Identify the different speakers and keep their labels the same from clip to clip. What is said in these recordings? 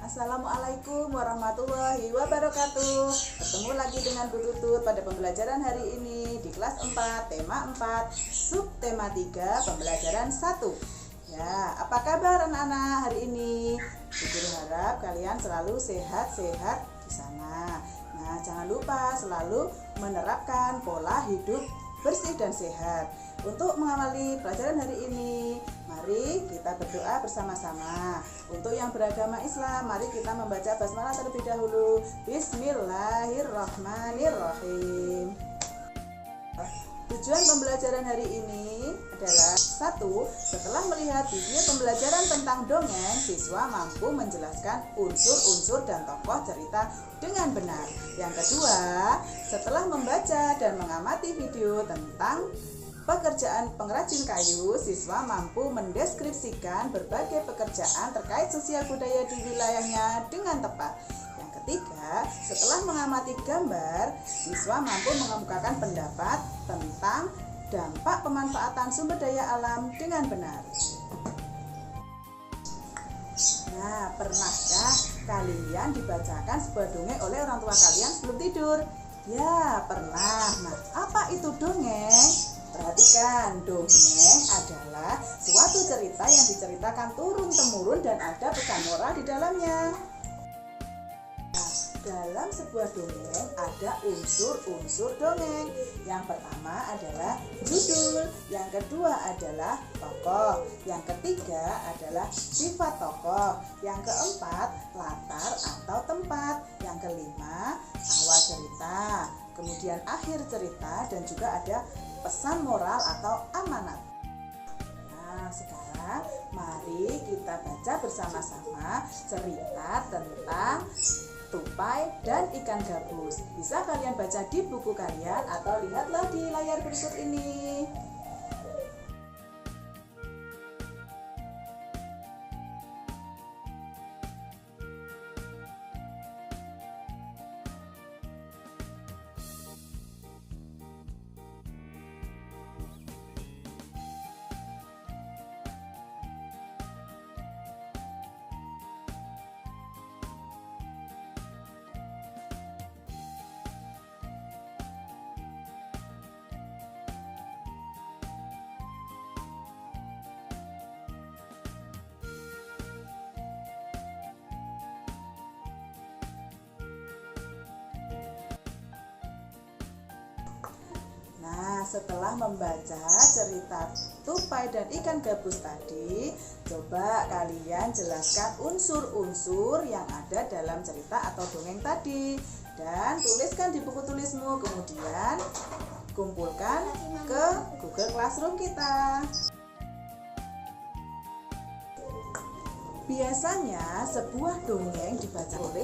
Speaker 1: Assalamualaikum warahmatullahi wabarakatuh. Ketemu lagi dengan Bu Tutut pada pembelajaran hari ini di kelas 4, tema 4, subtema 3, pembelajaran 1. Ya, apa kabar anak-anak hari ini? Ibu harap kalian selalu sehat-sehat di sana. Nah, jangan lupa selalu menerapkan pola hidup bersih dan sehat. Untuk mengawali pelajaran hari ini, mari kita berdoa bersama-sama. Untuk yang beragama Islam, mari kita membaca basmalah terlebih dahulu. Bismillahirrahmanirrahim. Tujuan pembelajaran hari ini adalah 1. Setelah melihat video pembelajaran tentang dongeng, siswa mampu menjelaskan unsur-unsur dan tokoh cerita dengan benar. Yang kedua, setelah membaca dan mengamati video tentang pekerjaan pengrajin kayu, siswa mampu mendeskripsikan berbagai pekerjaan terkait sosial budaya di wilayahnya dengan tepat. Yang ketiga, setelah mengamati gambar, siswa mampu mengemukakan pendapat tentang dampak pemanfaatan sumber daya alam dengan benar. Nah, pernahkah kalian dibacakan sebuah dongeng oleh orang tua kalian sebelum tidur? Ya, pernah. Nah, apa itu dongeng? Perhatikan, dongeng adalah suatu cerita yang diceritakan turun-temurun dan ada pesan moral di dalamnya. Nah, dalam sebuah dongeng ada unsur-unsur dongeng. Yang pertama adalah judul, yang kedua adalah tokoh, yang ketiga adalah sifat tokoh, yang keempat latar atau tempat, yang kelima awal cerita, kemudian akhir cerita, dan juga ada pesan moral atau amanat. Nah, sekarang mari kita baca bersama-sama cerita tentang tupai dan ikan gabus. Bisa kalian baca di buku kalian atau lihatlah di layar berikut ini. Nah, setelah membaca cerita tupai dan ikan gabus tadi, coba kalian jelaskan unsur-unsur yang ada dalam cerita atau dongeng tadi dan tuliskan di buku tulismu, kemudian kumpulkan ke Google Classroom kita. Biasanya sebuah dongeng dibaca oleh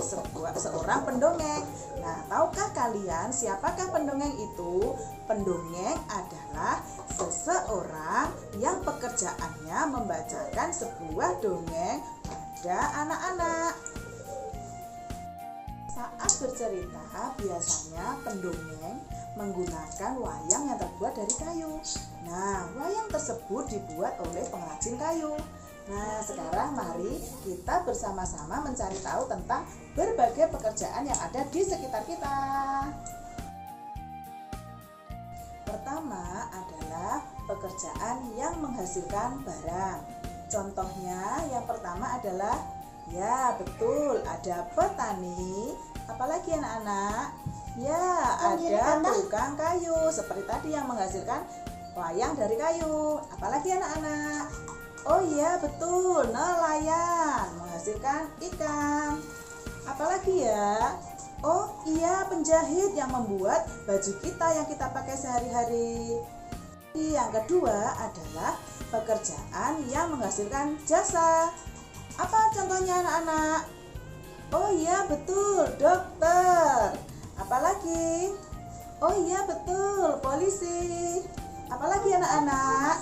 Speaker 1: seorang pendongeng. Nah, tahukah kalian siapakah pendongeng itu? Pendongeng adalah seseorang yang pekerjaannya membacakan sebuah dongeng pada anak-anak. Saat bercerita, biasanya pendongeng menggunakan wayang yang terbuat dari kayu. Nah, wayang tersebut dibuat oleh pengrajin kayu. Nah, sekarang mari kita bersama-sama mencari tahu tentang berbagai pekerjaan yang ada di sekitar kita. Pertama adalah pekerjaan yang menghasilkan barang. Contohnya yang pertama adalah, ya betul, ada petani. Apalagi anak-anak? Ya, ada tukang kayu. Seperti tadi yang menghasilkan wayang dari kayu. Apalagi anak-anak? Oh iya betul, nelayan menghasilkan ikan. Apalagi ya? Oh iya, penjahit yang membuat baju kita yang kita pakai sehari-hari. Yang kedua adalah pekerjaan yang menghasilkan jasa. Apa contohnya anak-anak? Oh iya betul, dokter. Apalagi? Oh iya betul, polisi. Apalagi anak-anak?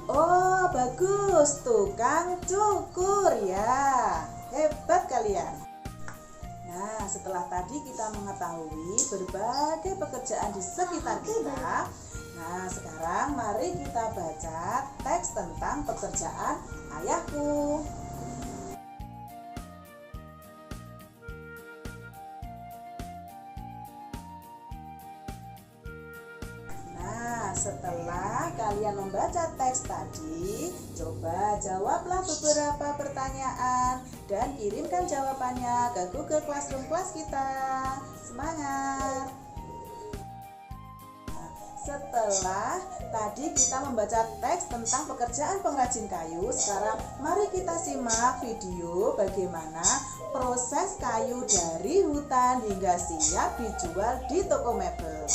Speaker 1: Oh bagus, tukang cukur ya. Hebat kalian. Nah, setelah tadi kita mengetahui berbagai pekerjaan di sekitar kita, nah sekarang mari kita baca teks tentang pekerjaan ayahku. setelah kalian membaca teks tadi, coba jawablah beberapa pertanyaan dan kirimkan jawabannya ke Google Classroom kelas kita. Semangat! Setelah tadi kita membaca teks tentang pekerjaan pengrajin kayu, sekarang mari kita simak video bagaimana proses kayu dari hutan hingga siap dijual di toko mebel.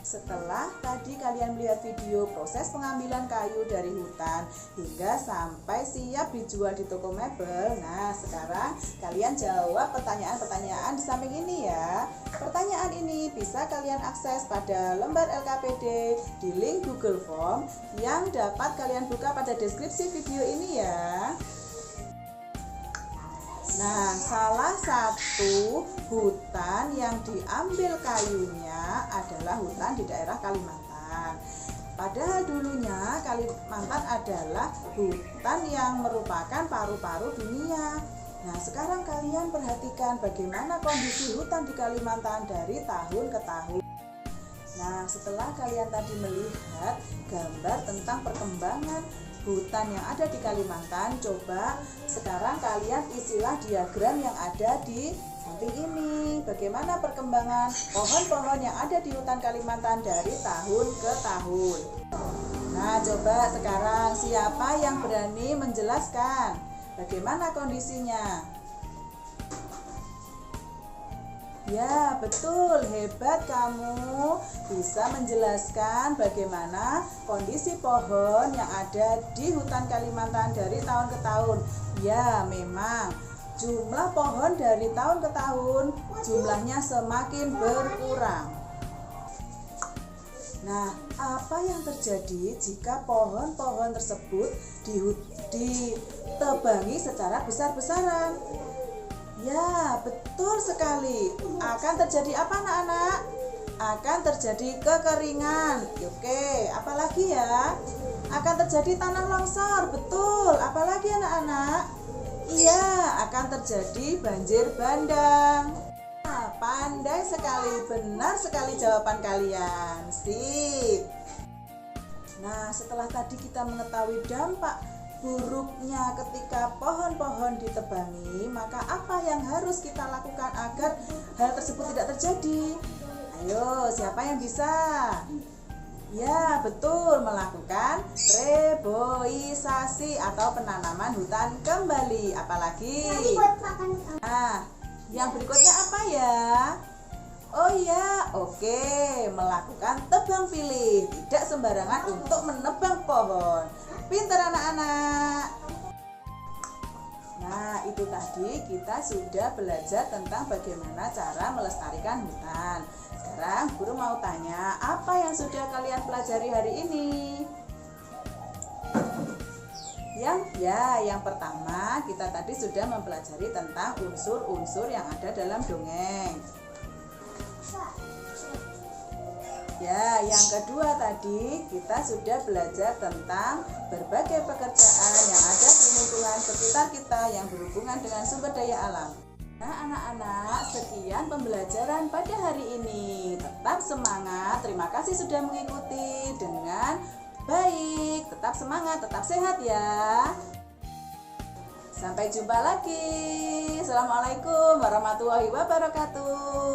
Speaker 1: Setelah tadi kalian melihat video proses pengambilan kayu dari hutan hingga sampai siap dijual di toko mebel, nah sekarang kalian jawab pertanyaan-pertanyaan di samping ini ya. Pertanyaan ini bisa kalian akses pada lembar LKPD di link Google Form yang dapat kalian buka pada deskripsi video ini ya. Nah, salah satu hutan yang diambil kayunya adalah hutan di daerah Kalimantan. Padahal dulunya Kalimantan adalah hutan yang merupakan paru-paru dunia. Nah, sekarang kalian perhatikan bagaimana kondisi hutan di Kalimantan dari tahun ke tahun. Nah, setelah kalian tadi melihat gambar tentang perkembangan hutan yang ada di Kalimantan, coba sekarang kalian isilah diagram yang ada di samping ini. Bagaimana perkembangan pohon-pohon yang ada di hutan Kalimantan dari tahun ke tahun. Nah, coba sekarang siapa yang berani menjelaskan bagaimana kondisinya? Ya, betul, hebat kamu bisa menjelaskan bagaimana kondisi pohon yang ada di hutan Kalimantan dari tahun ke tahun. Ya, memang jumlah pohon dari tahun ke tahun jumlahnya semakin berkurang. Nah, apa yang terjadi jika pohon-pohon tersebut ditebangi secara besar-besaran? Ya, betul sekali. Akan terjadi apa anak-anak? Akan terjadi kekeringan. Oke, apalagi ya? Akan terjadi tanah longsor. Betul. Apalagi anak-anak? Iya, akan terjadi banjir bandang. Nah, pandai sekali. Benar sekali jawaban kalian. Sip. Nah, setelah tadi kita mengetahui dampak buruknya ketika pohon-pohon ditebangi, maka apa yang harus kita lakukan agar hal tersebut tidak terjadi? Ayo, siapa yang bisa? Ya, betul, melakukan reboisasi atau penanaman hutan kembali. Apalagi? Nah, yang berikutnya apa ya? Oh ya, oke, melakukan tebang pilih, tidak sembarangan untuk menebang pohon. Pintar anak-anak. Nah, itu tadi kita sudah belajar tentang bagaimana cara melestarikan hutan. Sekarang guru mau tanya, apa yang sudah kalian pelajari hari ini? Yang pertama kita tadi sudah mempelajari tentang unsur-unsur yang ada dalam dongeng. Ya, yang kedua tadi kita sudah belajar tentang berbagai pekerjaan yang ada di lingkungan sekitar kita yang berhubungan dengan sumber daya alam. Nah, anak-anak, sekian pembelajaran pada hari ini. Tetap semangat. Terima kasih sudah mengikuti dengan baik. Tetap semangat, tetap sehat ya. Sampai jumpa lagi. Assalamualaikum warahmatullahi wabarakatuh.